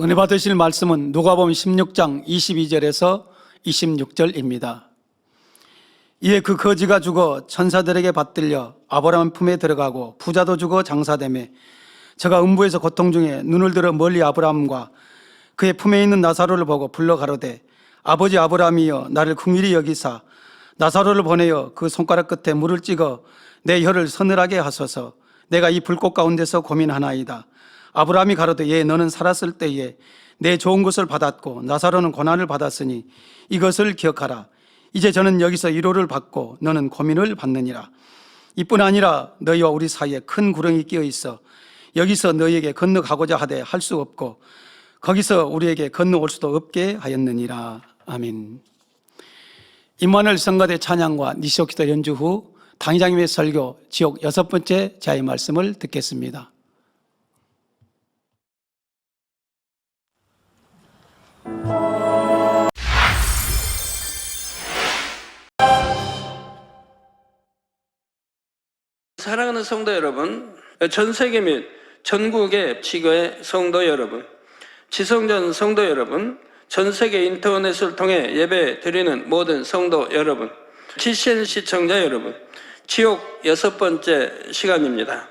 은혜 받으실 말씀은 누가복음 16장 22절에서 26절입니다. 이에 그 거지가 죽어 천사들에게 받들려 아브라함 품에 들어가고 부자도 죽어 장사되매 저가 음부에서 고통 중에 눈을 들어 멀리 아브라함과 그의 품에 있는 나사로를 보고 불러 가로되 아버지 아브라함이여 나를 긍휼히 여기사 나사로를 보내어 그 손가락 끝에 물을 찍어 내 혀를 서늘하게 하소서. 내가 이 불꽃 가운데서 고민하나이다. 아브라함이 가로되 예 너는 살았을 때에 내 좋은 것을 받았고 나사로는 고난을 받았으니 이것을 기억하라. 이제 저는 여기서 위로를 받고 너는 고민을 받느니라. 이뿐 아니라 너희와 우리 사이에 큰 구렁이 끼어 있어 여기서 너희에게 건너가고자 하되 할 수 없고 거기서 우리에게 건너올 수도 없게 하였느니라. 아멘. 임마누엘 성가대 찬양과 니시오키도 연주 후 당회장님의 설교 지옥 6번째 자의 말씀을 듣겠습니다. 사랑하는 성도 여러분, 전 세계 및 전국의 지교의 성도 여러분, 지성전 성도 여러분, 전 세계 인터넷을 통해 예배 드리는 모든 성도 여러분, GCN 시청자 여러분, 지옥 6번째 시간입니다.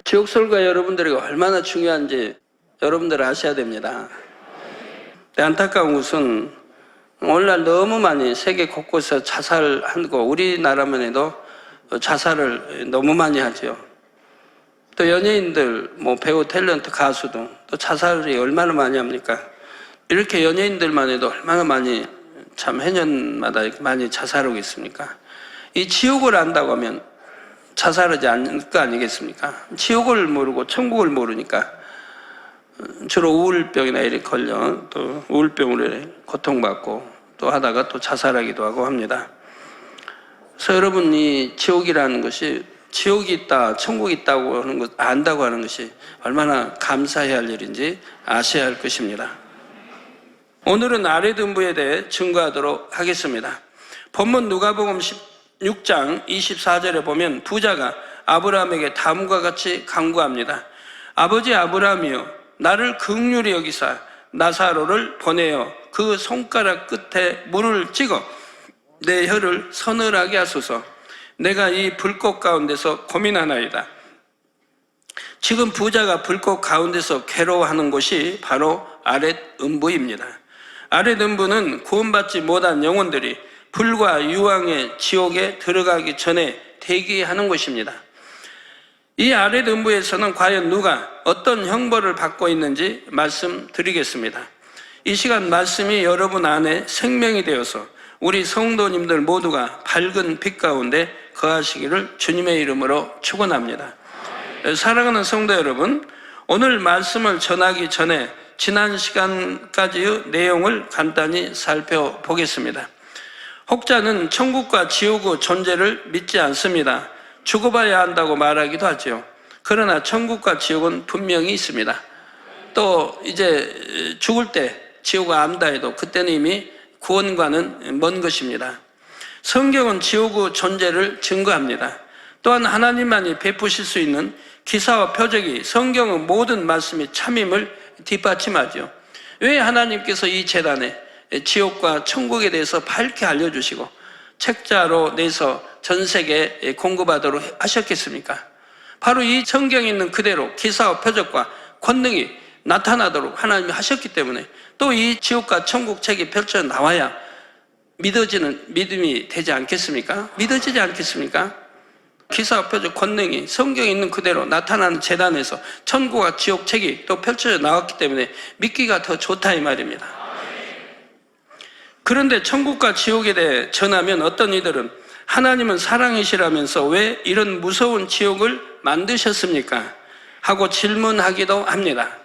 지옥 설가 여러분들에게 얼마나 중요한지 여러분들 아셔야 됩니다. 안타까운 것은 오늘날 너무 많이 세계 곳곳에서 자살하고 우리나라만 해도 자살을 너무 많이 하죠. 또 연예인들, 배우, 탤런트, 가수 등 또 자살이 얼마나 많이 합니까? 이렇게 연예인들만 해도 얼마나 많이 참 해년마다 많이 자살하고 있습니까? 이 지옥을 안다고 하면 자살하지 않을 거 아니겠습니까? 지옥을 모르고 천국을 모르니까 주로 우울병이나 이렇게 걸려 또 우울병으로 고통받고 또 하다가 또 자살하기도 하고 합니다. 그래서 여러분이 지옥이라는 것이 지옥이 있다, 천국이 있다고 하는 것, 안다고 하는 것이 얼마나 감사해야 할 일인지 아셔야 할 것입니다. 오늘은 아랫음부에 대해 증거하도록 하겠습니다. 본문 누가복음 16장 24절에 보면 부자가 아브라함에게 다음과 같이 간구합니다. 아버지 아브라함이여 나를 긍휼히 여기사 나사로를 보내어 그 손가락 끝에 물을 찍어 내 혀를 서늘하게 하소서. 내가 이 불꽃 가운데서 고민하나이다. 지금 부자가 불꽃 가운데서 괴로워하는 곳이 바로 아랫음부입니다. 아랫음부는 구원받지 못한 영혼들이 불과 유황의 지옥에 들어가기 전에 대기하는 곳입니다. 이 아랫음부에서는 과연 누가 어떤 형벌을 받고 있는지 말씀드리겠습니다. 이 시간 말씀이 여러분 안에 생명이 되어서 우리 성도님들 모두가 밝은 빛 가운데 거하시기를 주님의 이름으로 축원합니다. 사랑하는 성도 여러분, 오늘 말씀을 전하기 전에 지난 시간까지의 내용을 간단히 살펴보겠습니다. 혹자는 천국과 지옥의 존재를 믿지 않습니다. 죽어봐야 한다고 말하기도 하죠. 그러나 천국과 지옥은 분명히 있습니다. 또 이제 죽을 때 지옥을 안다 해도 그때는 이미 구원과는 먼 것입니다. 성경은 지옥의 존재를 증거합니다. 또한 하나님만이 베푸실 수 있는 기사와 표적이 성경의 모든 말씀이 참임을 뒷받침하죠. 왜 하나님께서 이 재단에 지옥과 천국에 대해서 밝게 알려주시고 책자로 내서 전 세계에 공급하도록 하셨겠습니까? 바로 이 성경에 있는 그대로 기사와 표적과 권능이 나타나도록 하나님이 하셨기 때문에 또 이 지옥과 천국 책이 펼쳐 나와야 믿어지는 믿음이 되지 않겠습니까? 믿어지지 않겠습니까? 기사와 표적 권능이 성경에 있는 그대로 나타나는 재단에서 천국과 지옥 책이 또 펼쳐져 나왔기 때문에 믿기가 더 좋다 이 말입니다. 그런데 천국과 지옥에 대해 전하면 어떤 이들은 하나님은 사랑이시라면서 왜 이런 무서운 지옥을 만드셨습니까? 하고 질문하기도 합니다.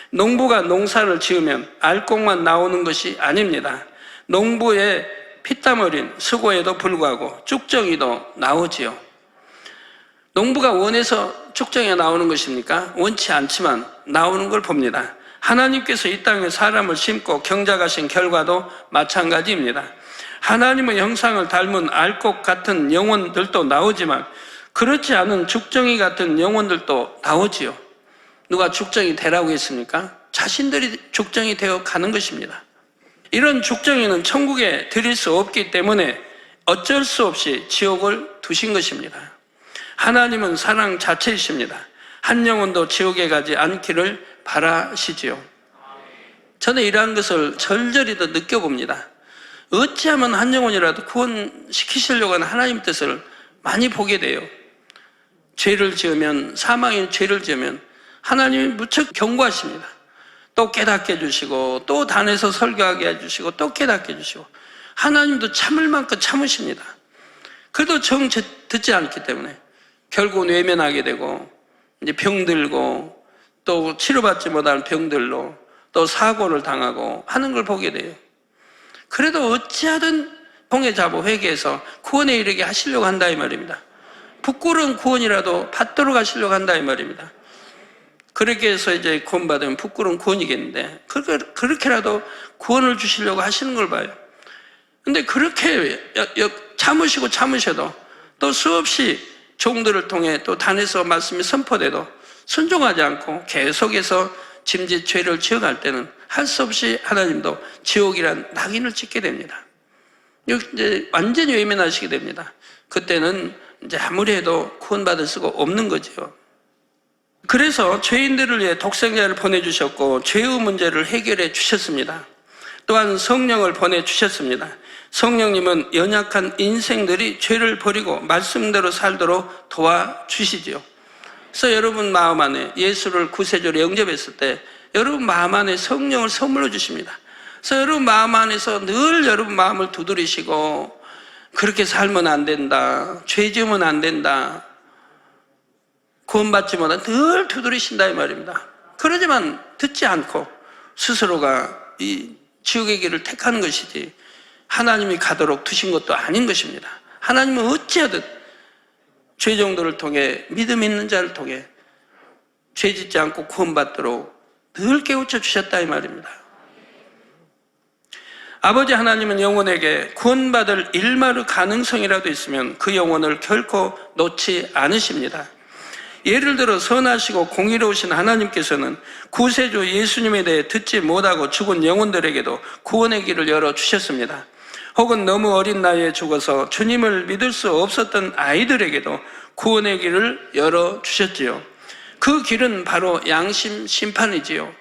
농부가 농사를 지으면 알곡만 나오는 것이 아닙니다. 농부의 피땀 흘린 수고에도 불구하고 쭉정이도 나오지요. 농부가 원해서 쭉정이가 나오는 것입니까? 원치 않지만 나오는 걸 봅니다. 하나님께서 이 땅에 사람을 심고 경작하신 결과도 마찬가지입니다. 하나님의 형상을 닮은 알곡 같은 영혼들도 나오지만 그렇지 않은 죽정이 같은 영혼들도 나오지요. 누가 죽정이 되라고 했습니까? 자신들이 죽정이 되어 가는 것입니다. 이런 죽정이는 천국에 드릴 수 없기 때문에 어쩔 수 없이 지옥을 두신 것입니다. 하나님은 사랑 자체이십니다. 한 영혼도 지옥에 가지 않기를 바라시지요. 저는 이러한 것을 절절히 더 느껴봅니다. 어찌하면 한 영혼이라도 구원시키시려고 하는 하나님 뜻을 많이 보게 돼요. 죄를 지으면, 사망인 죄를 지으면 하나님이 무척 경고하십니다. 또 깨닫게 해주시고, 또 단에서 설교하게 해주시고, 또 깨닫게 해주시고, 하나님도 참을 만큼 참으십니다. 그래도 정 듣지 않기 때문에 결국은 외면하게 되고, 이제 병들고, 또 치료받지 못할 병들로 또 사고를 당하고 하는 걸 보게 돼요. 그래도 어찌하든 통해 잡아 회개해서 구원에 이르게 하시려고 한다 이 말입니다. 부끄러운 구원이라도 받도록 하시려고 한다 이 말입니다. 그렇게 해서 이제 구원받으면 부끄러운 구원이겠는데 그렇게라도 구원을 주시려고 하시는 걸 봐요. 근데 그렇게 참으셔도 또 수없이 종들을 통해 또 단에서 말씀이 선포돼도 순종하지 않고 계속해서 짐짓 죄를 지어갈 때는 할 수 없이 하나님도 지옥이란 낙인을 찍게 됩니다. 이제 완전히 외면하시게 됩니다. 그때는 이제 아무리 해도 구원받을 수가 없는 거죠. 그래서 죄인들을 위해 독생자를 보내주셨고 죄의 문제를 해결해 주셨습니다. 또한 성령을 보내주셨습니다. 성령님은 연약한 인생들이 죄를 버리고 말씀대로 살도록 도와주시지요. 그래서 여러분 마음 안에 예수를 구세주로 영접했을 때 여러분 마음 안에 성령을 선물로 주십니다. 그래서 여러분 마음 안에서 늘 여러분 마음을 두드리시고 그렇게 살면 안 된다, 죄 지으면 안 된다, 구원받지 못한 늘 두드리신다 이 말입니다. 그러지만 듣지 않고 스스로가 이 지옥의 길을 택하는 것이지 하나님이 가도록 두신 것도 아닌 것입니다. 하나님은 어찌하든 죄 정도를 통해 믿음 있는 자를 통해 죄 짓지 않고 구원받도록 늘 깨우쳐 주셨다 이 말입니다. 아버지 하나님은 영혼에게 구원받을 일말의 가능성이라도 있으면 그 영혼을 결코 놓지 않으십니다. 예를 들어 선하시고 공의로우신 하나님께서는 구세주 예수님에 대해 듣지 못하고 죽은 영혼들에게도 구원의 길을 열어주셨습니다. 혹은 너무 어린 나이에 죽어서 주님을 믿을 수 없었던 아이들에게도 구원의 길을 열어주셨지요. 그 길은 바로 양심 심판이지요.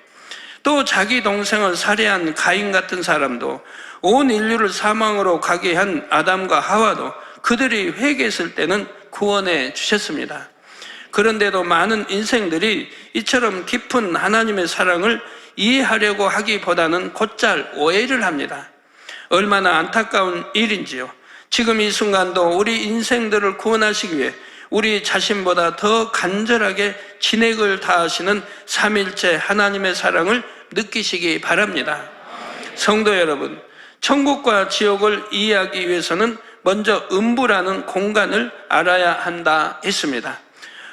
또 자기 동생을 살해한 가인 같은 사람도 온 인류를 사망으로 가게 한 아담과 하와도 그들이 회개했을 때는 구원해 주셨습니다. 그런데도 많은 인생들이 이처럼 깊은 하나님의 사랑을 이해하려고 하기보다는 곧잘 오해를 합니다. 얼마나 안타까운 일인지요. 지금 이 순간도 우리 인생들을 구원하시기 위해 우리 자신보다 더 간절하게 진액을 다하시는 삼일체 하나님의 사랑을 느끼시기 바랍니다. 성도 여러분, 천국과 지옥을 이해하기 위해서는 먼저 음부라는 공간을 알아야 한다 했습니다.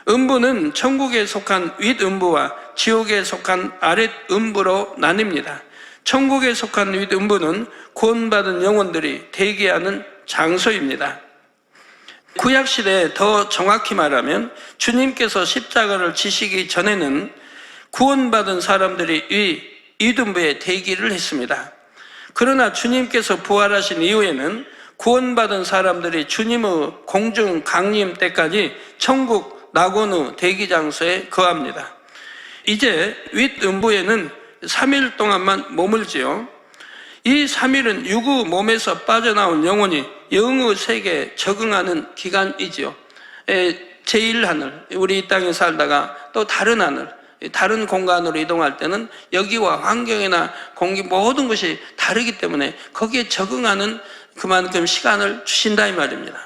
음부는 천국에 속한 윗음부와 지옥에 속한 아랫음부로 나뉩니다. 천국에 속한 윗음부는 구원받은 영혼들이 대기하는 장소입니다. 구약시대에 더 정확히 말하면 주님께서 십자가를 지시기 전에는 구원받은 사람들이 윗음부에 대기를 했습니다. 그러나 주님께서 부활하신 이후에는 구원받은 사람들이 주님의 공중 강림 때까지 천국 낙원의 대기 장소에 거합니다. 이제 윗음부에는 3일 동안만 머물지요. 이 3일은 육의 몸에서 빠져나온 영혼이 영의 세계에 적응하는 기간이지요. 제1하늘, 우리 이 땅에 살다가 또 다른 하늘, 다른 공간으로 이동할 때는 여기와 환경이나 공기 모든 것이 다르기 때문에 거기에 적응하는 그만큼 시간을 주신다 이 말입니다.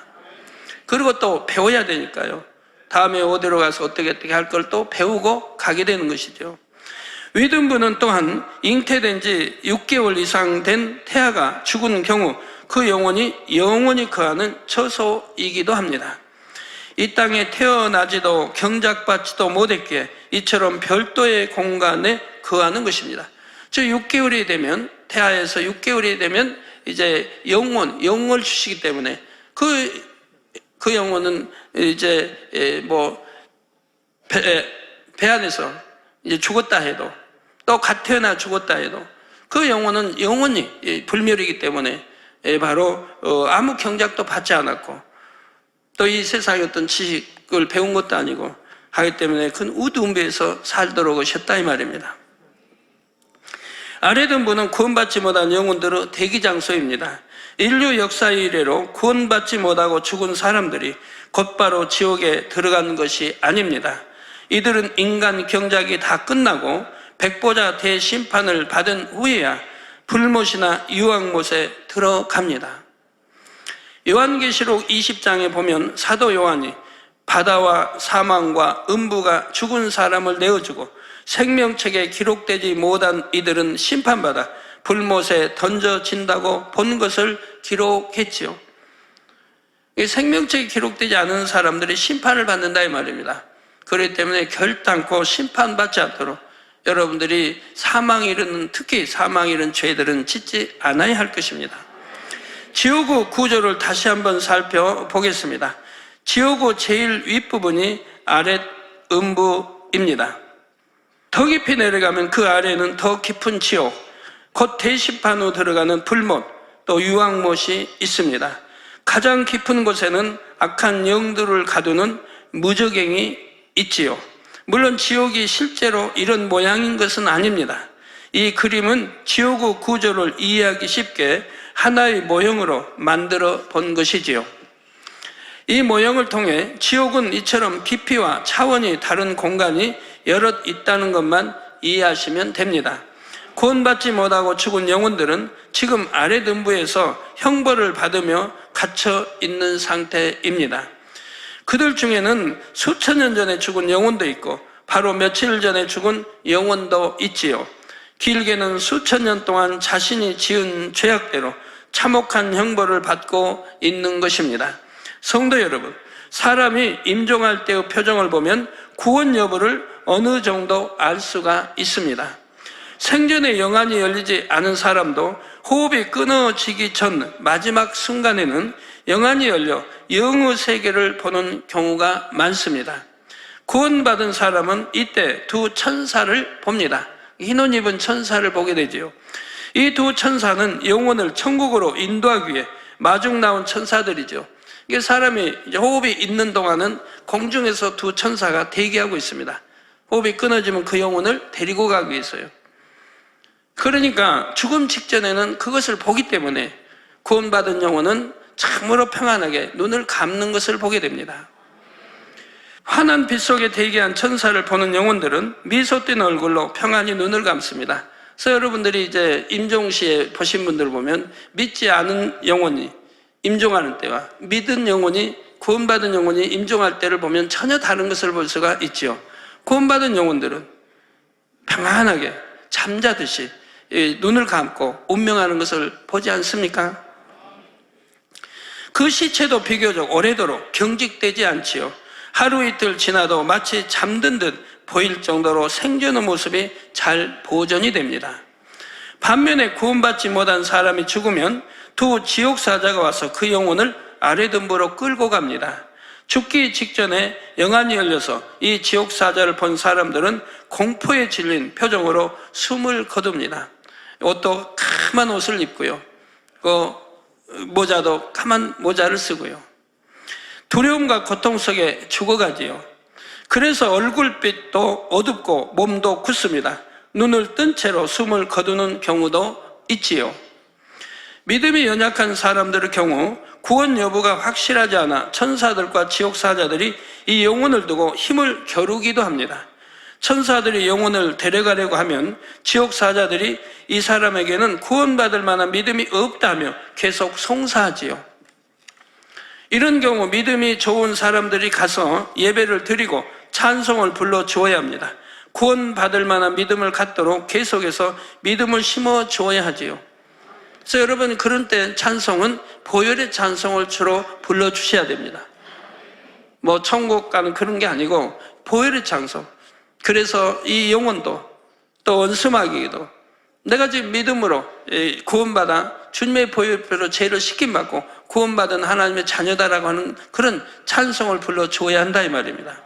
그리고 또 배워야 되니까요. 다음에 어디로 가서 어떻게 할 걸 또 배우고 가게 되는 것이죠. 윗음부는 또한 잉태된 지 6개월 이상 된 태아가 죽은 경우 그 영혼이 영원히 거하는 처소이기도 합니다. 이 땅에 태어나지도 경작받지도 못했기에 이처럼 별도의 공간에 거하는 것입니다. 즉 6개월이 되면, 태아에서 6개월이 되면 이제 영혼을 주시기 때문에 그 영혼은 이제 배 안에서 이제 죽었다 해도, 또 갓 태어나 죽었다 해도 그 영혼은 영원히 불멸이기 때문에 바로 아무 경작도 받지 않았고 또 이 세상의 어떤 지식을 배운 것도 아니고 하기 때문에 큰 우두움배에서 살도록 오셨다 이 말입니다. 아래 등부는 구원받지 못한 영혼들의 대기장소입니다. 인류 역사 이래로 구원받지 못하고 죽은 사람들이 곧바로 지옥에 들어간 것이 아닙니다. 이들은 인간 경작이 다 끝나고 백보자 대심판을 받은 후에야 불못이나 유황못에 들어갑니다. 요한계시록 20장에 보면 사도 요한이 바다와 사망과 음부가 죽은 사람을 내어주고 생명책에 기록되지 못한 이들은 심판받아 불못에 던져진다고 본 것을 기록했지요. 생명책에 기록되지 않은 사람들이 심판을 받는다 이 말입니다. 그렇기 때문에 결단코 심판받지 않도록 여러분들이 사망에 이르는, 특히 사망에 이르는 죄들은 짓지 않아야 할 것입니다. 지옥의 구조를 다시 한번 살펴보겠습니다. 지옥의 제일 윗부분이 아랫 음부입니다. 더 깊이 내려가면 그 아래는 더 깊은 지옥, 곧 대심판 후 들어가는 불못, 또 유황못이 있습니다. 가장 깊은 곳에는 악한 영들을 가두는 무저갱이 있지요. 물론 지옥이 실제로 이런 모양인 것은 아닙니다. 이 그림은 지옥의 구조를 이해하기 쉽게 하나의 모형으로 만들어 본 것이지요. 이 모형을 통해 지옥은 이처럼 깊이와 차원이 다른 공간이 여럿 있다는 것만 이해하시면 됩니다. 구원받지 못하고 죽은 영혼들은 지금 아래 등부에서 형벌을 받으며 갇혀 있는 상태입니다. 그들 중에는 수천 년 전에 죽은 영혼도 있고 바로 며칠 전에 죽은 영혼도 있지요. 길게는 수천 년 동안 자신이 지은 죄악대로 참혹한 형벌을 받고 있는 것입니다. 성도 여러분, 사람이 임종할 때의 표정을 보면 구원 여부를 어느 정도 알 수가 있습니다. 생전에 영안이 열리지 않은 사람도 호흡이 끊어지기 전 마지막 순간에는 영안이 열려 영의 세계를 보는 경우가 많습니다. 구원받은 사람은 이때 두 천사를 봅니다. 흰 옷 입은 천사를 보게 되지요. 이 두 천사는 영혼을 천국으로 인도하기 위해 마중 나온 천사들이죠. 이게 사람이 이제 호흡이 있는 동안은 공중에서 두 천사가 대기하고 있습니다. 호흡이 끊어지면 그 영혼을 데리고 가기 위해서요. 그러니까 죽음 직전에는 그것을 보기 때문에 구원받은 영혼은 참으로 평안하게 눈을 감는 것을 보게 됩니다. 환한 빛 속에 대기한 천사를 보는 영혼들은 미소 띤 얼굴로 평안히 눈을 감습니다. 그래서 여러분들이 이제 임종시에 보신 분들 보면 믿지 않은 영혼이 임종하는 때와 믿은 영혼이, 구원받은 영혼이 임종할 때를 보면 전혀 다른 것을 볼 수가 있죠. 구원받은 영혼들은 평안하게 잠자듯이 눈을 감고 운명하는 것을 보지 않습니까? 그 시체도 비교적 오래도록 경직되지 않지요. 하루 이틀 지나도 마치 잠든 듯 보일 정도로 생전의 모습이 잘 보존이 됩니다. 반면에 구원받지 못한 사람이 죽으면 두 지옥사자가 와서 그 영혼을 아래등부로 끌고 갑니다. 죽기 직전에 영안이 열려서 이 지옥사자를 본 사람들은 공포에 질린 표정으로 숨을 거둡니다. 옷도 까만 옷을 입고요. 그 모자도 까만 모자를 쓰고요. 두려움과 고통 속에 죽어가지요. 그래서 얼굴빛도 어둡고 몸도 굳습니다. 눈을 뜬 채로 숨을 거두는 경우도 있지요. 믿음이 연약한 사람들의 경우 구원 여부가 확실하지 않아 천사들과 지옥사자들이 이 영혼을 두고 힘을 겨루기도 합니다. 천사들이 영혼을 데려가려고 하면 지옥사자들이 이 사람에게는 구원받을 만한 믿음이 없다며 계속 송사하지요. 이런 경우 믿음이 좋은 사람들이 가서 예배를 드리고 찬송을 불러 주어야 합니다. 구원받을 만한 믿음을 갖도록 계속해서 믿음을 심어 주어야 하지요. 그래서 여러분 그런 때 찬송은 보혈의 찬송을 주로 불러주셔야 됩니다. 뭐 천국 가는 그런 게 아니고 보혈의 찬송. 그래서 이 영혼도 또 원수마귀도 내가 지금 믿음으로 구원받아 주님의 보혈표로 죄를 씻김받고 구원받은 하나님의 자녀다라고 하는 그런 찬송을 불러주어야 한다 이 말입니다.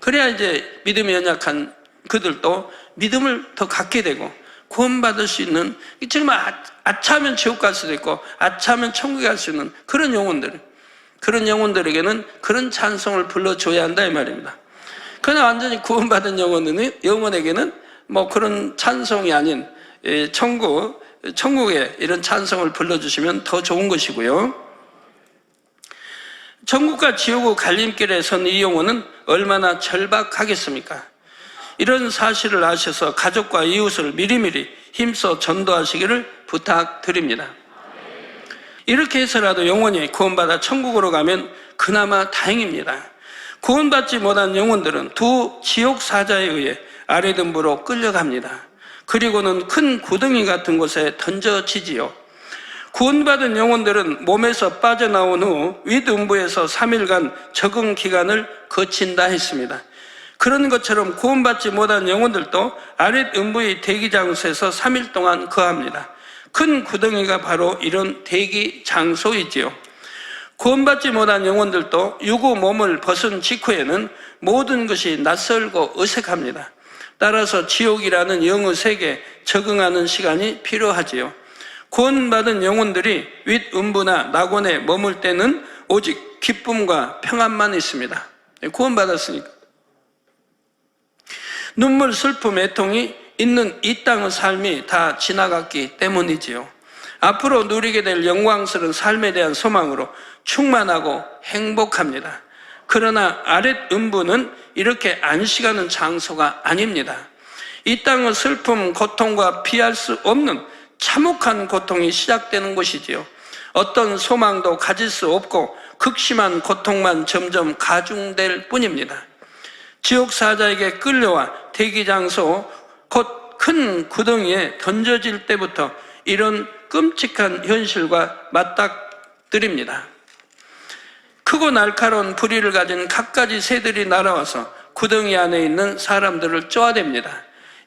그래야 이제 믿음이 연약한 그들도 믿음을 더 갖게 되고 구원받을 수 있는, 정말 아차하면 지옥 갈 수도 있고 아차하면 천국에 갈 수 있는 그런 영혼들에게는 그런 찬송을 불러줘야 한다 이 말입니다. 그러나 완전히 구원받은 영혼에게는 뭐 그런 찬송이 아닌 천국에 이런 찬송을 불러주시면 더 좋은 것이고요. 천국과 지옥의 갈림길에 선 이 영혼은 얼마나 절박하겠습니까? 이런 사실을 아셔서 가족과 이웃을 미리미리 힘써 전도하시기를 부탁드립니다. 이렇게 해서라도 영혼이 구원받아 천국으로 가면 그나마 다행입니다. 구원받지 못한 영혼들은 두 지옥 사자에 의해 아래등부로 끌려갑니다. 그리고는 큰 구덩이 같은 곳에 던져지지요. 구원받은 영혼들은 몸에서 빠져나온 후 윗음부에서 3일간 적응 기간을 거친다 했습니다. 그런 것처럼 구원받지 못한 영혼들도 아랫음부의 대기장소에서 3일 동안 거합니다. 큰 구덩이가 바로 이런 대기 장소이지요. 구원받지 못한 영혼들도 유구 몸을 벗은 직후에는 모든 것이 낯설고 어색합니다. 따라서 지옥이라는 영의 세계에 적응하는 시간이 필요하지요. 구원받은 영혼들이 윗음부나 낙원에 머물 때는 오직 기쁨과 평안만 있습니다. 구원받았으니까. 눈물, 슬픔, 애통이 있는 이 땅의 삶이 다 지나갔기 때문이지요. 앞으로 누리게 될 영광스러운 삶에 대한 소망으로 충만하고 행복합니다. 그러나 아랫음부는 이렇게 안식하는 장소가 아닙니다. 이 땅의 슬픔, 고통과 피할 수 없는 참혹한 고통이 시작되는 곳이지요. 어떤 소망도 가질 수 없고 극심한 고통만 점점 가중될 뿐입니다. 지옥 사자에게 끌려와 대기장소 곧 큰 구덩이에 던져질 때부터 이런 끔찍한 현실과 맞닥뜨립니다. 크고 날카로운 부리를 가진 갖가지 새들이 날아와서 구덩이 안에 있는 사람들을 쪼아댑니다.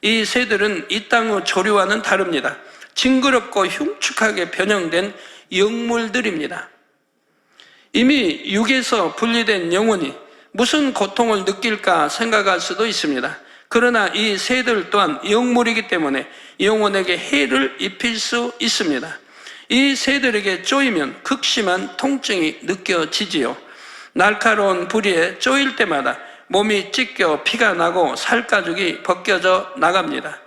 이 새들은 이 땅의 조류와는 다릅니다. 징그럽고 흉측하게 변형된 영물들입니다. 이미 육에서 분리된 영혼이 무슨 고통을 느낄까 생각할 수도 있습니다. 그러나 이 새들 또한 영물이기 때문에 영혼에게 해를 입힐 수 있습니다. 이 새들에게 쪼이면 극심한 통증이 느껴지지요. 날카로운 부리에 쪼일 때마다 몸이 찢겨 피가 나고 살가죽이 벗겨져 나갑니다.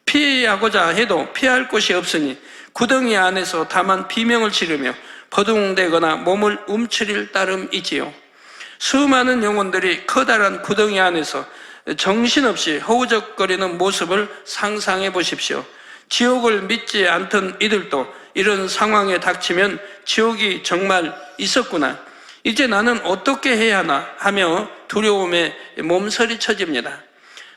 피하고자 해도 피할 곳이 없으니 구덩이 안에서 다만 비명을 지르며 버둥대거나 몸을 움츠릴 따름이지요. 수많은 영혼들이 커다란 구덩이 안에서 정신없이 허우적거리는 모습을 상상해 보십시오. 지옥을 믿지 않던 이들도 이런 상황에 닥치면 지옥이 정말 있었구나, 이제 나는 어떻게 해야 하나 하며 두려움에 몸서리쳐집니다.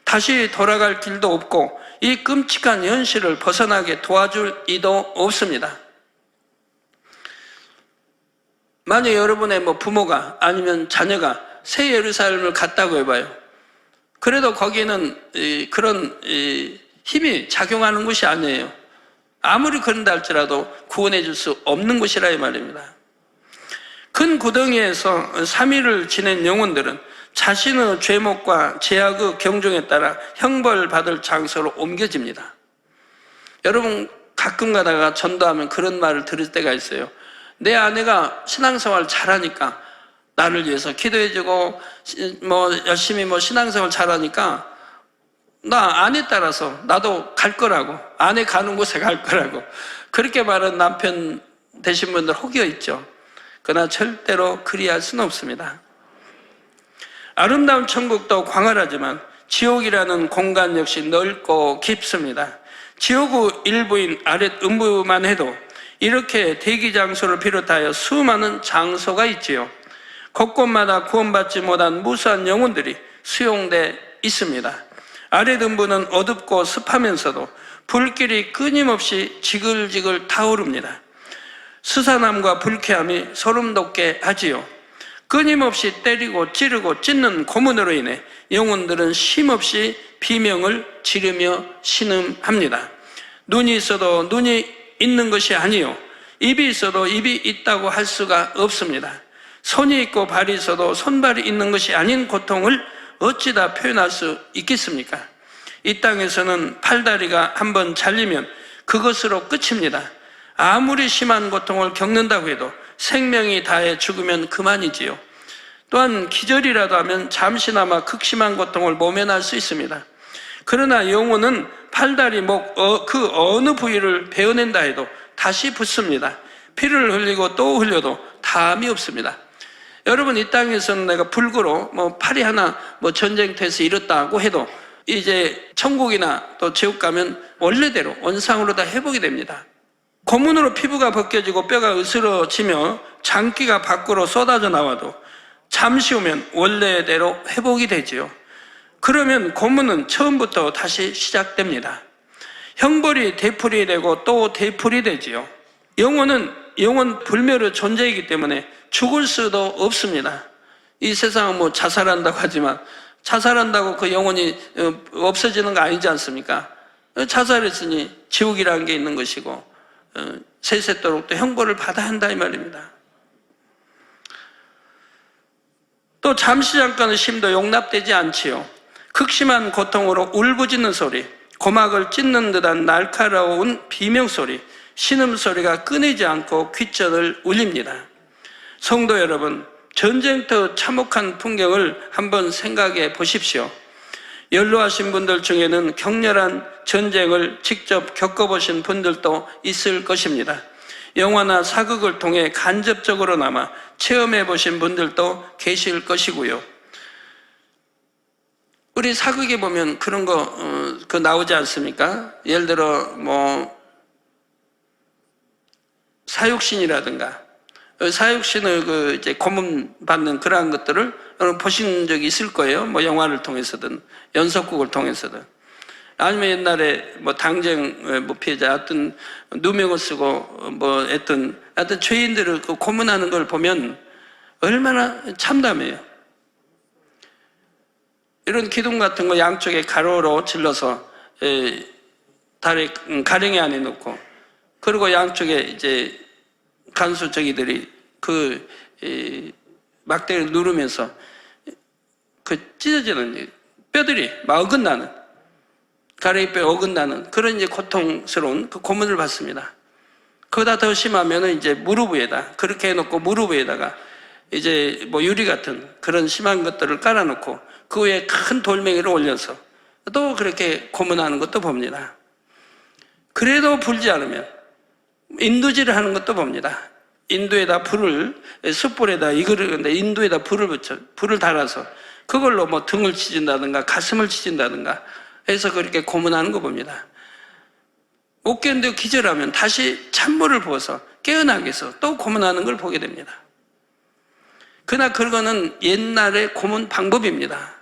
다시 돌아갈 길도 없고 이 끔찍한 현실을 벗어나게 도와줄 이도 없습니다. 만약 여러분의 부모가 아니면 자녀가 새 예루살렘을 갔다고 해봐요. 그래도 거기는 그런 힘이 작용하는 곳이 아니에요. 아무리 그런다 할지라도 구원해 줄 수 없는 곳이라 이 말입니다. 큰 구덩이에서 3일을 지낸 영혼들은 자신의 죄목과 제약의 경중에 따라 형벌받을 장소로 옮겨집니다. 여러분 가끔 가다가 전도하면 그런 말을 들을 때가 있어요. 내 아내가 신앙생활 잘하니까, 나를 위해서 기도해주고 열심히 신앙생활 잘하니까 나 아내 따라서 나도 갈 거라고, 아내 가는 곳에 갈 거라고, 그렇게 말하는 남편 되신 분들 혹여 있죠. 그러나 절대로 그리할 수는 없습니다. 아름다운 천국도 광활하지만 지옥이라는 공간 역시 넓고 깊습니다. 지옥의 일부인 아랫음부만 해도 이렇게 대기장소를 비롯하여 수많은 장소가 있지요. 곳곳마다 구원받지 못한 무수한 영혼들이 수용돼 있습니다. 아랫음부는 어둡고 습하면서도 불길이 끊임없이 지글지글 타오릅니다. 스산함과 불쾌함이 소름돋게 하지요. 끊임없이 때리고 찌르고 찢는 고문으로 인해 영혼들은 쉼없이 비명을 지르며 신음합니다. 눈이 있어도 눈이 있는 것이 아니요, 입이 있어도 입이 있다고 할 수가 없습니다. 손이 있고 발이 있어도 손발이 있는 것이 아닌 고통을 어찌다 표현할 수 있겠습니까? 이 땅에서는 팔다리가 한번 잘리면 그것으로 끝입니다. 아무리 심한 고통을 겪는다고 해도 생명이 다해 죽으면 그만이지요. 또한 기절이라도 하면 잠시나마 극심한 고통을 모면할 수 있습니다. 그러나 영혼은 팔다리, 목, 그 어느 부위를 베어낸다 해도 다시 붙습니다. 피를 흘리고 또 흘려도 담이 없습니다. 여러분, 이 땅에서는 내가 불구로 팔이 하나 전쟁터에서 잃었다고 해도 이제 천국이나 또 지옥 가면 원래대로 원상으로 다 회복이 됩니다. 고문으로 피부가 벗겨지고 뼈가 으스러지며 장기가 밖으로 쏟아져 나와도 잠시 후면 원래대로 회복이 되지요. 그러면 고문은 처음부터 다시 시작됩니다. 형벌이 되풀이 되고 또 되풀이 되지요. 영혼은 영원 불멸의 존재이기 때문에 죽을 수도 없습니다. 이 세상은 자살한다고 하지만 자살한다고 그 영혼이 없어지는 거 아니지 않습니까? 자살했으니 지옥이라는 게 있는 것이고 세세토록 또 형벌을 받아야 한다 이 말입니다. 또 잠시 잠깐의 쉼도 용납되지 않지요. 극심한 고통으로 울부짖는 소리, 고막을 찢는 듯한 날카로운 비명소리, 신음소리가 끊이지 않고 귓전을 울립니다. 성도 여러분, 전쟁터 참혹한 풍경을 한번 생각해 보십시오. 연로하신 분들 중에는 격렬한 전쟁을 직접 겪어보신 분들도 있을 것입니다. 영화나 사극을 통해 간접적으로나마 체험해 보신 분들도 계실 것이고요. 우리 사극에 보면 그런 거 나오지 않습니까? 예를 들어 사육신이라든가 사육신을 이제 고문 받는 그러한 것들을 보신 적이 있을 거예요. 영화를 통해서든 연속극을 통해서든. 아니면 옛날에 당쟁 피해자 하여튼 누명을 쓰고 하여튼 죄인들을 고문하는 걸 보면 얼마나 참담해요. 이런 기둥 같은 거 양쪽에 가로로 질러서 다리 가랭이 안에 넣고, 그리고 양쪽에 이제 간수 저기들이 막대를 누르면서 찢어지는 뼈들이 막 어긋나는, 가랭이뼈 어긋나는 그런 이제 고통스러운 고문을 받습니다. 그보다 더 심하면은 이제 무릎 위에다 그렇게 해놓고 무릎 위에다가 이제 유리 같은 그런 심한 것들을 깔아놓고 그 위에 큰 돌멩이를 올려서 또 그렇게 고문하는 것도 봅니다. 그래도 불지 않으면 인두질을 하는 것도 봅니다. 인두에다 숯불에다 인두에다 불을 달아서 그걸로 등을 치진다든가 가슴을 치진다든가 해서 그렇게 고문하는 거 봅니다. 못 견디고 기절하면 다시 찬물을 부어서 깨어나게 해서 또 고문하는 걸 보게 됩니다. 그러나 그거는 옛날의 고문 방법입니다.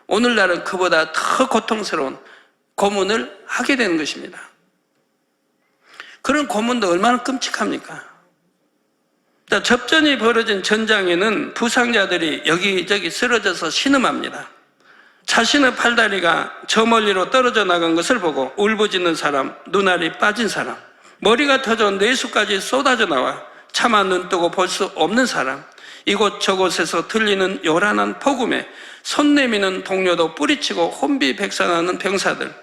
오늘날은 그보다 더 고통스러운 고문을 하게 되는 것입니다. 그런 고문도 얼마나 끔찍합니까? 접전이 벌어진 전장에는 부상자들이 여기저기 쓰러져서 신음합니다. 자신의 팔다리가 저 멀리로 떨어져 나간 것을 보고 울부짖는 사람, 눈알이 빠진 사람, 머리가 터져 뇌수까지 쏟아져 나와 차마 눈 뜨고 볼 수 없는 사람, 이곳저곳에서 들리는 요란한 폭음에 손 내미는 동료도 뿌리치고 혼비백산하는 병사들,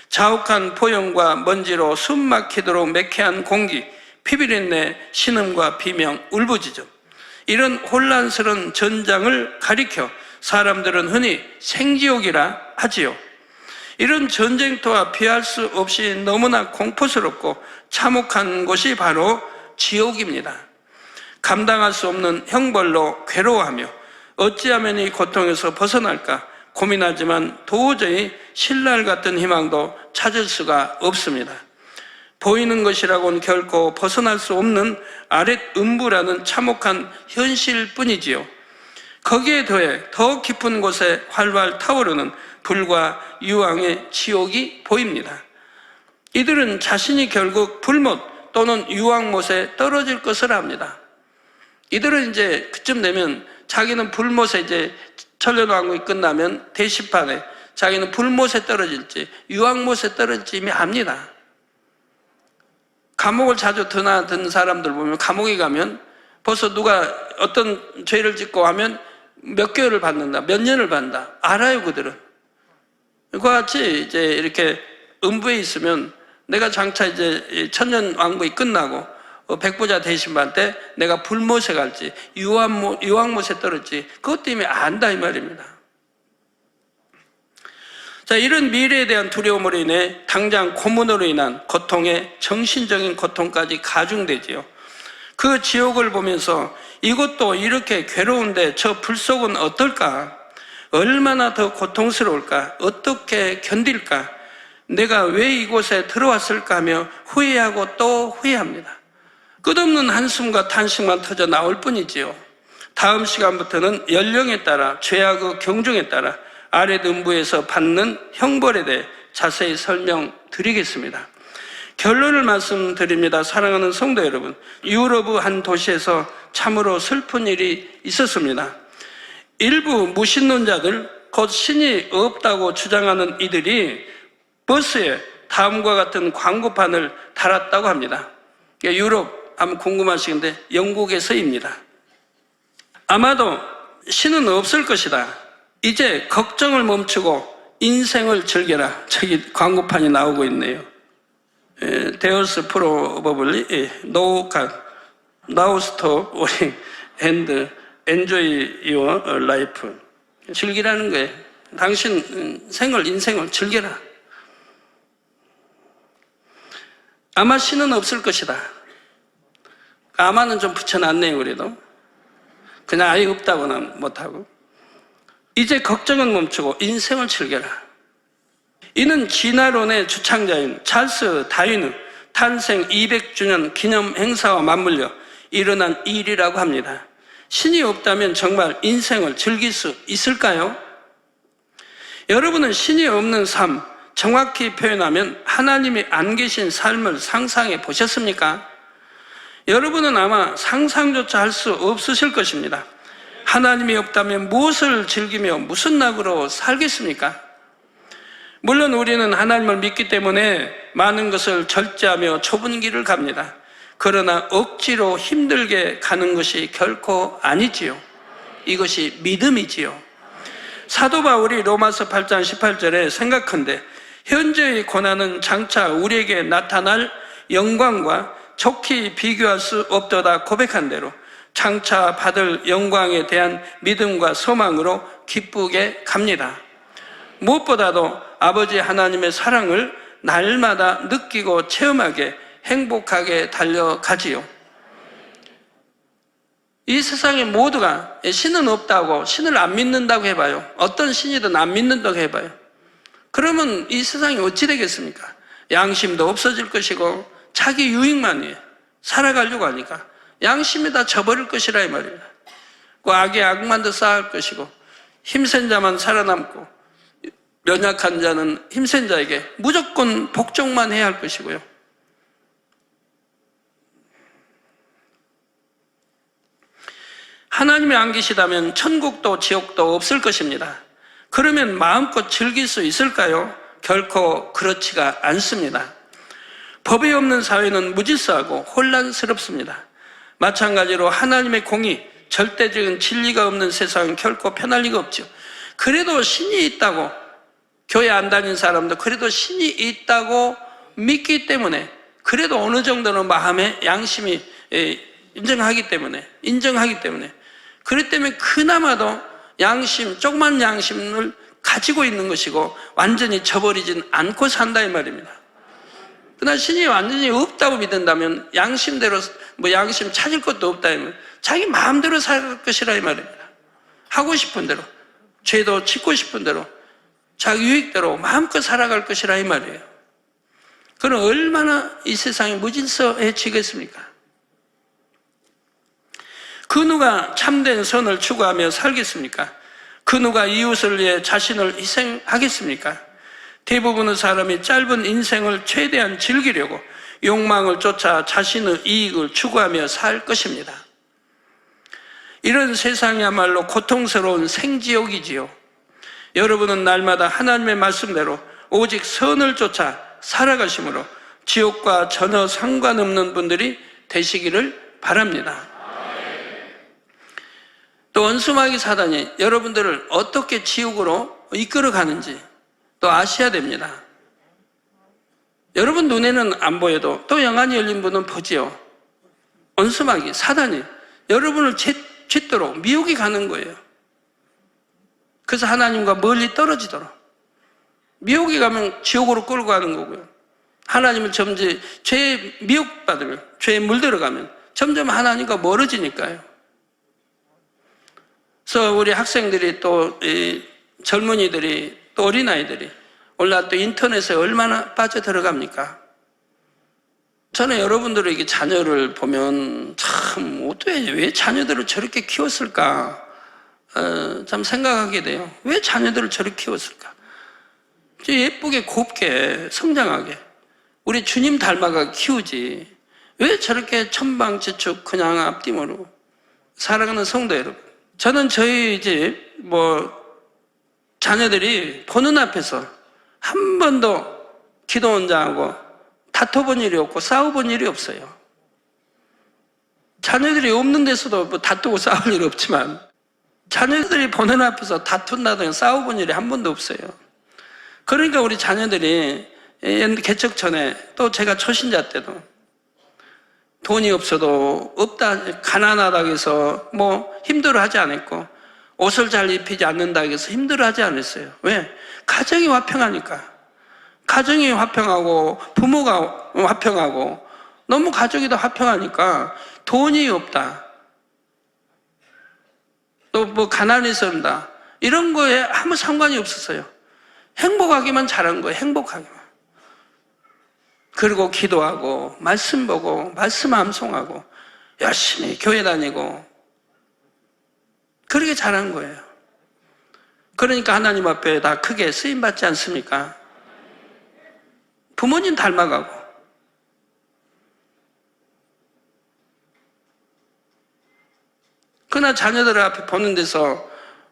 자욱한 포용과 먼지로 숨 막히도록 매캐한 공기, 피비린내, 신음과 비명, 울부짖음, 이런 혼란스러운 전장을 가리켜 사람들은 흔히 생지옥이라 하지요. 이런 전쟁터와 피할 수 없이 너무나 공포스럽고 참혹한 곳이 바로 지옥입니다. 감당할 수 없는 형벌로 괴로워하며 어찌하면 이 고통에서 벗어날까 고민하지만 도저히 신랄 같은 희망도 찾을 수가 없습니다. 보이는 것이라고는 결코 벗어날 수 없는 아랫음부라는 참혹한 현실뿐이지요. 거기에 더해 더 깊은 곳에 활활 타오르는 불과 유황의 지옥이 보입니다. 이들은 자신이 결국 불못 또는 유황못에 떨어질 것을 압니다. 이들은 이제 그쯤 되면 자기는 불못에 이제 천년왕국이 끝나면 대시판에 자기는 불못에 떨어질지 유황못에 떨어질지 이미 압니다. 감옥을 자주 드나든 사람들 보면 감옥에 가면 벌써 누가 어떤 죄를 짓고 하면 몇 개월을 받는다, 몇 년을 받는다. 알아요, 그들은. 그와 같이 이제 이렇게 음부에 있으면 내가 장차 이제 천년 왕국이 끝나고 백부자 되신 분한테 내가 불못에 갈지 유황못에 떨어질지 그것 때문에 안다 이 말입니다. 자, 이런 미래에 대한 두려움으로 인해 당장 고문으로 인한 고통에 정신적인 고통까지 가중되지요. 그 지옥을 보면서 이것도 이렇게 괴로운데 저 불속은 어떨까? 얼마나 더 고통스러울까? 어떻게 견딜까? 내가 왜 이곳에 들어왔을까 하며 후회하고 또 후회합니다. 끝없는 한숨과 탄식만 터져 나올 뿐이지요. 다음 시간부터는 연령에 따라 죄악의 경중에 따라 아랫 음부에서 받는 형벌에 대해 자세히 설명드리겠습니다. 결론을 말씀드립니다. 사랑하는 성도 여러분, 유럽의 한 도시에서 참으로 슬픈 일이 있었습니다. 일부 무신론자들, 곧 신이 없다고 주장하는 이들이 버스에 다음과 같은 광고판을 달았다고 합니다. 유럽 하면 궁금하시는데 영국에서입니다. 아마도 신은 없을 것이다. 이제 걱정을 멈추고 인생을 즐겨라. 저기 광고판이 나오고 있네요. There's probably no God. Now stop worrying and enjoy your life. 즐기라는 거예요. 당신 인생을 즐겨라. 아마 신은 없을 것이다. 아마는 좀 붙여놨네요, 그래도. 그냥 아예 없다고는 못하고. 이제 걱정은 멈추고 인생을 즐겨라. 이는 진화론의 주창자인 찰스 다윈의 탄생 200주년 기념 행사와 맞물려 일어난 일이라고 합니다. 신이 없다면 정말 인생을 즐길 수 있을까요? 여러분은 신이 없는 삶, 정확히 표현하면 하나님이 안 계신 삶을 상상해 보셨습니까? 여러분은 아마 상상조차 할 수 없으실 것입니다. 하나님이 없다면 무엇을 즐기며 무슨 낙으로 살겠습니까? 물론 우리는 하나님을 믿기 때문에 많은 것을 절제하며 좁은 길을 갑니다. 그러나 억지로 힘들게 가는 것이 결코 아니지요. 이것이 믿음이지요. 사도 바울이 로마서 8장 18절에 생각한데 현재의 고난은 장차 우리에게 나타날 영광과 좋게 비교할 수 없도다 고백한 대로 장차 받을 영광에 대한 믿음과 소망으로 기쁘게 갑니다. 무엇보다도 아버지 하나님의 사랑을 날마다 느끼고 체험하게 행복하게 달려가지요. 이 세상에 모두가 신은 없다고, 신을 안 믿는다고 해봐요. 어떤 신이든 안 믿는다고 해봐요. 그러면 이 세상이 어찌 되겠습니까? 양심도 없어질 것이고 자기 유익만 위해 살아가려고 하니까 양심이 다 져버릴 것이라 이 말입니다. 그 악의 악만도 쌓을 것이고 힘센 자만 살아남고 연약한 자는 힘센 자에게 무조건 복종만 해야 할 것이고요. 하나님이 안 계시다면 천국도 지옥도 없을 것입니다. 그러면 마음껏 즐길 수 있을까요? 결코 그렇지가 않습니다. 법이 없는 사회는 무질서하고 혼란스럽습니다. 마찬가지로 하나님의 공의, 절대적인 진리가 없는 세상은 결코 편할 리가 없죠. 그래도 신이 있다고, 교회 안 다니는 사람도 그래도 신이 있다고 믿기 때문에, 그래도 어느 정도는 마음의 양심이 인정하기 때문에, 그렇기 때문에 그나마도 양심, 조그만 양심을 가지고 있는 것이고 완전히 저버리진 않고 산다 이 말입니다. 그러나 신이 완전히 없다고 믿는다면 양심대로 양심 찾을 것도 없다 하면 자기 마음대로 살 것이라 이 말입니다. 하고 싶은 대로, 죄도 짓고 싶은 대로, 자기 유익대로 마음껏 살아갈 것이라 이 말이에요. 그럼 얼마나 이 세상이 무질서해지겠습니까? 그 누가 참된 선을 추구하며 살겠습니까? 그 누가 이웃을 위해 자신을 희생하겠습니까? 대부분의 사람이 짧은 인생을 최대한 즐기려고 욕망을 쫓아 자신의 이익을 추구하며 살 것입니다. 이런 세상이야말로 고통스러운 생지옥이지요. 여러분은 날마다 하나님의 말씀대로 오직 선을 쫓아 살아가심으로 지옥과 전혀 상관없는 분들이 되시기를 바랍니다. 또 원수마귀 사단이 여러분들을 어떻게 지옥으로 이끌어 가는지, 또 아셔야 됩니다. 여러분 눈에는 안 보여도 또 영안이 열린 분은 보지요. 원수마귀, 사단이 여러분을 짓도록 미혹이 가는 거예요. 그래서 하나님과 멀리 떨어지도록. 미혹이 가면 지옥으로 끌고 가는 거고요. 하나님을 점점 죄에 미혹받으면, 죄에 물들어가면 점점 하나님과 멀어지니까요. 그래서 우리 학생들이 또 젊은이들이 또 어린아이들이 오늘 또 인터넷에 얼마나 빠져 들어갑니까? 저는 여러분들에게 자녀를 보면 참 어떻게 왜 자녀들을 저렇게 키웠을까? 참 생각하게 돼요. 왜 자녀들을 저렇게 키웠을까? 예쁘게 곱게 성장하게 우리 주님 닮아가 키우지 왜 저렇게 천방지축 그냥 앞뒤모로 사랑하는 성도 여러분, 저는 저희 집 자녀들이 보는 앞에서 한 번도 기도 혼자하고 다퉈본 일이 없고 싸워본 일이 없어요. 자녀들이 없는 데서도 다투고 싸울 일 없지만 자녀들이 보는 앞에서 다툰다든가 싸워본 일이 한 번도 없어요. 그러니까 우리 자녀들이 개척전에 또 제가 초신자 때도 돈이 없어도 없다, 가난하다고 해서 힘들어하지 않았고 옷을 잘 입히지 않는다고 해서 힘들어하지 않았어요. 왜? 가정이 화평하니까. 가정이 화평하고 부모가 화평하고 너무 가족이 다 화평하니까 돈이 없다, 또 가난해서 온다 이런 거에 아무 상관이 없었어요. 행복하기만 잘한 거예요. 행복하기만. 그리고 기도하고 말씀 보고 말씀 암송하고 열심히 교회 다니고 그렇게 잘한 거예요. 그러니까 하나님 앞에 다 크게 쓰임받지 않습니까? 부모님 닮아가고. 그러나 자녀들 앞에 보는 데서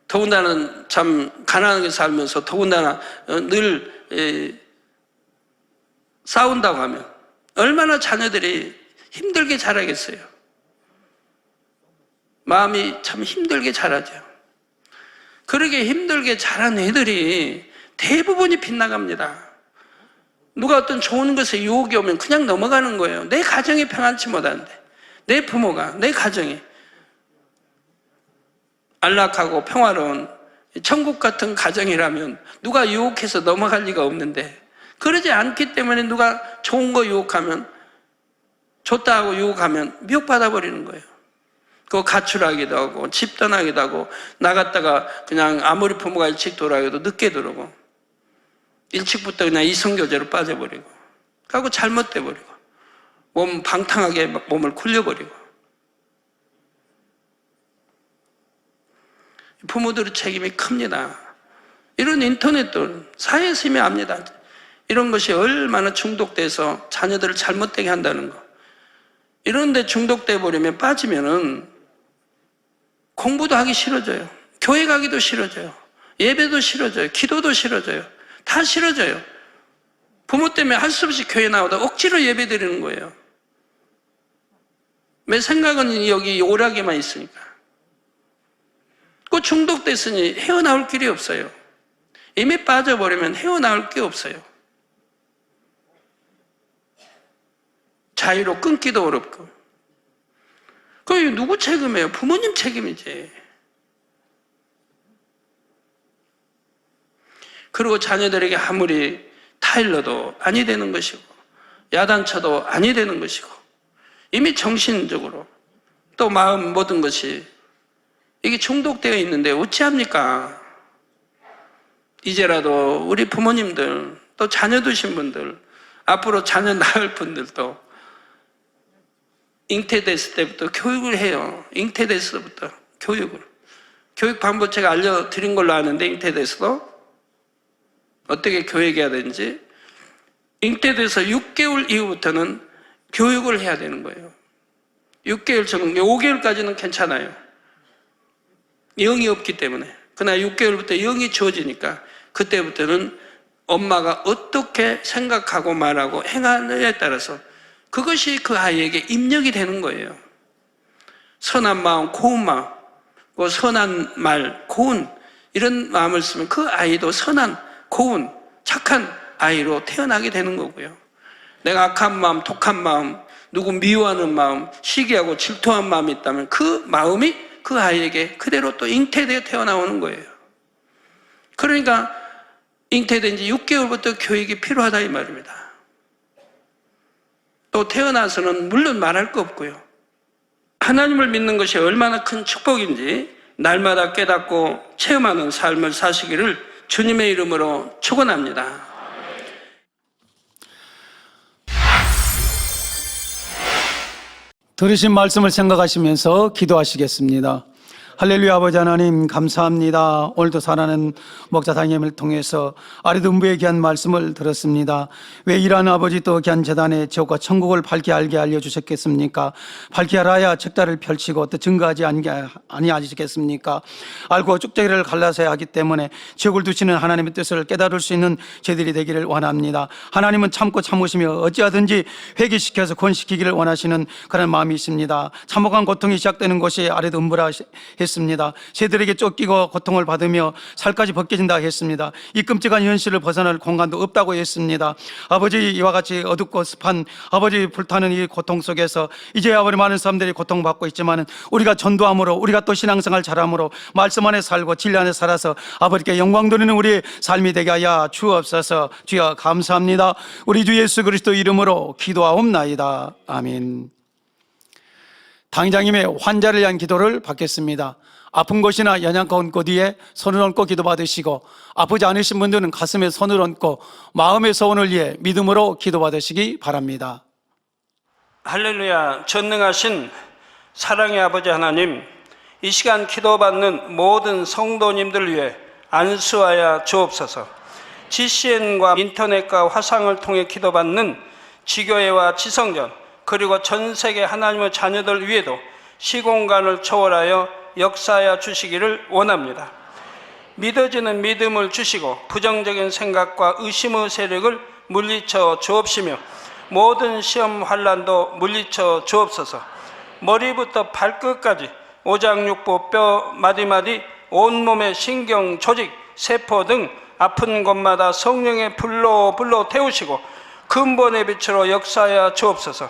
더군다나 참 가난하게 살면서 더군다나 늘 싸운다고 하면 얼마나 자녀들이 힘들게 자라겠어요. 마음이 참 힘들게 자라죠. 그렇게 힘들게 자란 애들이 대부분이 빗나갑니다. 누가 어떤 좋은 것에 유혹이 오면 그냥 넘어가는 거예요. 내 가정이 평안치 못한데, 내 부모가, 내 가정이 안락하고 평화로운 천국 같은 가정이라면 누가 유혹해서 넘어갈 리가 없는데, 그러지 않기 때문에 누가 좋은 거 유혹하면, 좋다 하고 유혹하면 미혹받아 버리는 거예요. 그거 가출하기도 하고 집 떠나기도 하고 나갔다가 그냥 아무리 부모가 일찍 돌아가도 늦게 들어오고 일찍부터 그냥 이성교제로 빠져버리고 하고 잘못돼 버리고 몸 방탕하게 몸을 굴려버리고. 부모들의 책임이 큽니다. 이런 인터넷도 사회에서 이미 압니다. 이런 것이 얼마나 중독돼서 자녀들을 잘못되게 한다는 거. 이런 데 중독돼 버리면 빠지면은 공부도 하기 싫어져요. 교회 가기도 싫어져요. 예배도 싫어져요. 기도도 싫어져요. 다 싫어져요. 부모 때문에 할 수 없이 교회 나오다 억지로 예배 드리는 거예요. 내 생각은 여기 오락에만 있으니까. 그 중독됐으니 헤어나올 길이 없어요. 이미 빠져버리면 헤어나올 게 없어요. 자유로 끊기도 어렵고. 그게 누구 책임이에요? 부모님 책임이지. 그리고 자녀들에게 아무리 타일러도 아니 되는 것이고 야단쳐도 아니 되는 것이고 이미 정신적으로 또 마음 모든 것이 이게 중독되어 있는데 어찌합니까? 이제라도 우리 부모님들 또 자녀 두신 분들 앞으로 자녀 낳을 분들도 잉태됐을 때부터 교육을 해요. 잉태됐을 때부터 교육을. 교육 방법 제가 알려드린 걸로 아는데 잉태돼서도 어떻게 교육해야 되는지 잉태돼서 6개월 이후부터는 교육을 해야 되는 거예요. 6개월 전 5개월까지는 괜찮아요. 영이 없기 때문에. 그러나 6개월부터 영이 주어지니까 그때부터는 엄마가 어떻게 생각하고 말하고 행하느냐에 따라서 그것이 그 아이에게 입력이 되는 거예요. 선한 마음, 고운 마음, 선한 말, 고운 이런 마음을 쓰면 그 아이도 선한, 고운 착한 아이로 태어나게 되는 거고요. 내가 악한 마음, 독한 마음, 누구 미워하는 마음, 시기하고 질투한 마음이 있다면 그 마음이 그 아이에게 그대로 또 잉태되어 태어나오는 거예요. 그러니까 잉태된 지 6개월부터 교육이 필요하다 이 말입니다. 또 태어나서는 물론 말할 거 없고요. 하나님을 믿는 것이 얼마나 큰 축복인지 날마다 깨닫고 체험하는 삶을 사시기를 주님의 이름으로 축원합니다. 들으신 말씀을 생각하시면서 기도하시겠습니다. 할렐루야. 아버지 하나님 감사합니다. 오늘도 사랑하는 목자 당임을 통해서 아리동부의 귀한 말씀을 들었습니다. 왜 이러한 아버지 또 귀한 재단의 지옥과 천국을 밝게 알게 알려주셨겠습니까? 밝게 알아야 책자를 펼치고 또 증거하지 아니하시겠습니까? 알고 쭉대기를 갈라서야 하기 때문에 지옥을 두시는 하나님의 뜻을 깨달을 수 있는 저희들이 되기를 원합니다. 하나님은 참고 참으시며 어찌하든지 회개시켜서 구원시키기를 원하시는 그런 마음이 있습니다. 참혹한 고통이 시작되는 곳이 아리동부라 했습니다. 새들에게 쫓기고 고통을 받으며 살까지 벗겨진다 했습니다. 이 끔찍한 현실을 벗어날 공간도 없다고 했습니다. 아버지, 이와 같이 어둡고 습한 아버지 불타는 이 고통 속에서 이제 아버지 많은 사람들이 고통받고 있지만 우리가 전도함으로 우리가 또 신앙생활 잘함으로 말씀 안에 살고 진리 안에 살아서 아버지께 영광 돌리는 우리의 삶이 되게 하여 주옵소서. 주여 감사합니다. 우리 주 예수 그리스도 이름으로 기도하옵나이다. 아멘. 당장님의 환자를 위한 기도를 받겠습니다. 아픈 곳이나 연약한 곳 위에 손을 얹고 기도 받으시고 아프지 않으신 분들은 가슴에 손을 얹고 마음의 소원을 위해 믿음으로 기도 받으시기 바랍니다. 할렐루야. 전능하신 사랑의 아버지 하나님, 이 시간 기도받는 모든 성도님들 위해 안수하여 주옵소서. GCN과 인터넷과 화상을 통해 기도받는 지교회와 지성전 그리고 전 세계 하나님의 자녀들 위에도 시공간을 초월하여 역사하여 주시기를 원합니다. 믿어지는 믿음을 주시고 부정적인 생각과 의심의 세력을 물리쳐 주옵시며 모든 시험 환난도 물리쳐 주옵소서. 머리부터 발끝까지 오장육부 뼈 마디마디 온몸의 신경 조직 세포 등 아픈 곳마다 성령의 불로 태우시고 근본의 빛으로 역사하여 주옵소서.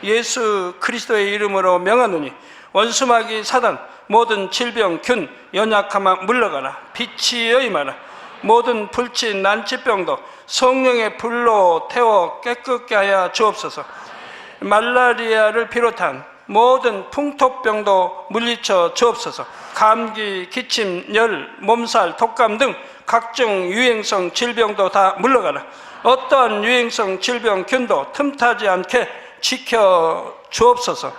예수 그리스도의 이름으로 명하노니 원수마귀 사단 모든 질병 균 연약함아 물러가라. 빛이여 임하라. 모든 불치 난치병도 성령의 불로 태워 깨끗게 하여 주옵소서. 말라리아를 비롯한 모든 풍토병도 물리쳐 주옵소서. 감기, 기침, 열, 몸살, 독감 등 각종 유행성 질병도 다 물러가라. 어떠한 유행성 질병 균도 틈타지 않게 지켜 주옵소서.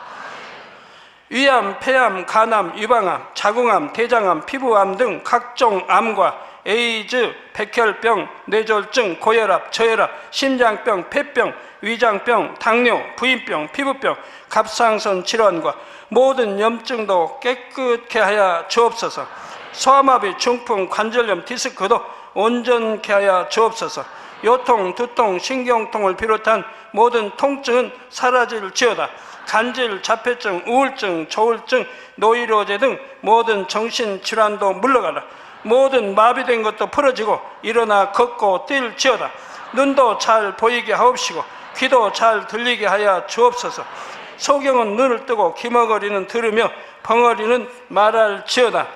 위암, 폐암, 간암, 유방암, 자궁암, 대장암, 피부암 등 각종 암과 에이즈, 백혈병, 뇌졸중, 고혈압, 저혈압, 심장병, 폐병, 위장병, 당뇨, 부인병, 피부병, 갑상선 질환과 모든 염증도 깨끗게 하여 주옵소서. 소아마비, 중풍, 관절염, 디스크도 온전케 하여 주옵소서. 요통, 두통, 신경통을 비롯한 모든 통증은 사라질지어다. 간질, 자폐증, 우울증, 조울증, 노이로제 등 모든 정신질환도 물러가라. 모든 마비된 것도 풀어지고 일어나 걷고 뛸지어다. 눈도 잘 보이게 하옵시고 귀도 잘 들리게 하여 주옵소서. 소경은 눈을 뜨고 기머거리는 들으며 벙어리는 말할지어다.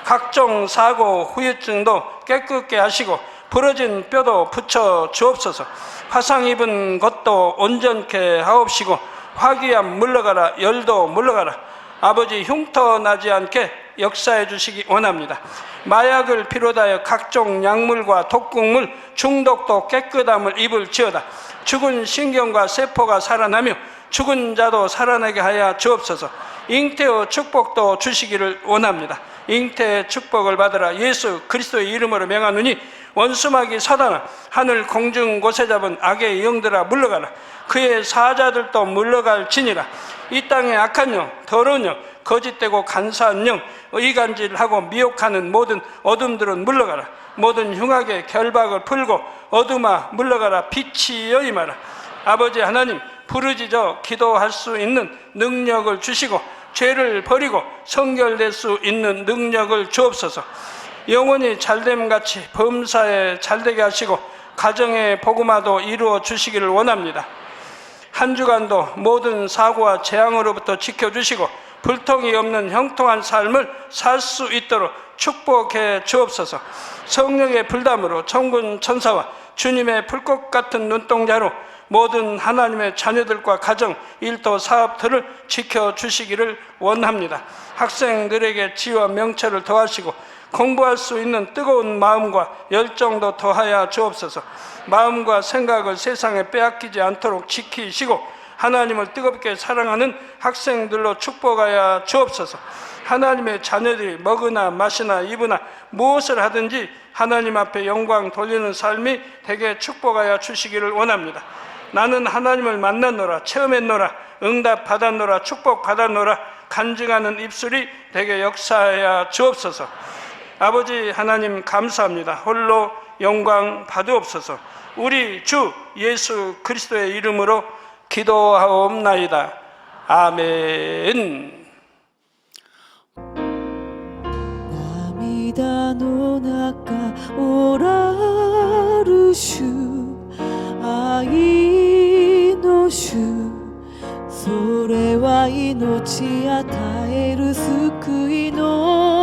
각종 사고, 후유증도 깨끗게 하시고 부러진 뼈도 붙여 주옵소서. 화상 입은 것도 온전케 하옵시고 화기암 물러가라. 열도 물러가라. 아버지 흉터 나지 않게 역사해 주시기 원합니다. 마약을 비롯하여 각종 약물과 독극물 중독도 깨끗함을 입을지어다. 죽은 신경과 세포가 살아나며 죽은 자도 살아나게 하여 주옵소서. 잉태의 축복도 주시기를 원합니다. 잉태의 축복을 받으라. 예수 그리스도의 이름으로 명하노니 원수마귀 사단아 하늘 공중 곳에 잡은 악의 영들아 물러가라. 그의 사자들도 물러갈지니라. 이 땅의 악한 영, 더러운 영, 거짓되고 간사한 영, 의간질하고 미혹하는 모든 어둠들은 물러가라. 모든 흉악의 결박을 풀고 어둠아 물러가라. 빛이여 임하라. 아버지 하나님, 부르짖어 기도할 수 있는 능력을 주시고 죄를 버리고 성결될 수 있는 능력을 주옵소서. 영원히 잘됨같이 범사에 잘되게 하시고 가정의 복음화도 이루어 주시기를 원합니다. 한 주간도 모든 사고와 재앙으로부터 지켜주시고 불통이 없는 형통한 삶을 살 수 있도록 축복해 주옵소서. 성령의 불담으로 천군 천사와 주님의 불꽃 같은 눈동자로 모든 하나님의 자녀들과 가정, 일터, 사업들을 지켜주시기를 원합니다. 학생들에게 지혜와 명철을 더하시고 공부할 수 있는 뜨거운 마음과 열정도 더하여 주옵소서. 마음과 생각을 세상에 빼앗기지 않도록 지키시고 하나님을 뜨겁게 사랑하는 학생들로 축복하여 주옵소서. 하나님의 자녀들이 먹으나 마시나 입으나 무엇을 하든지 하나님 앞에 영광 돌리는 삶이 되게 축복하여 주시기를 원합니다. 나는 하나님을 만났노라, 체험했노라, 응답 받았노라, 축복 받았노라 간증하는 입술이 되게 역사하여 주옵소서. 아버지 하나님 감사합니다. 홀로 영광 받으옵소서. 우리 주 예수 그리스도의 이름으로 기도하옵나이다. 아멘. 涙の中おらる主、愛の主、それは命与える救いの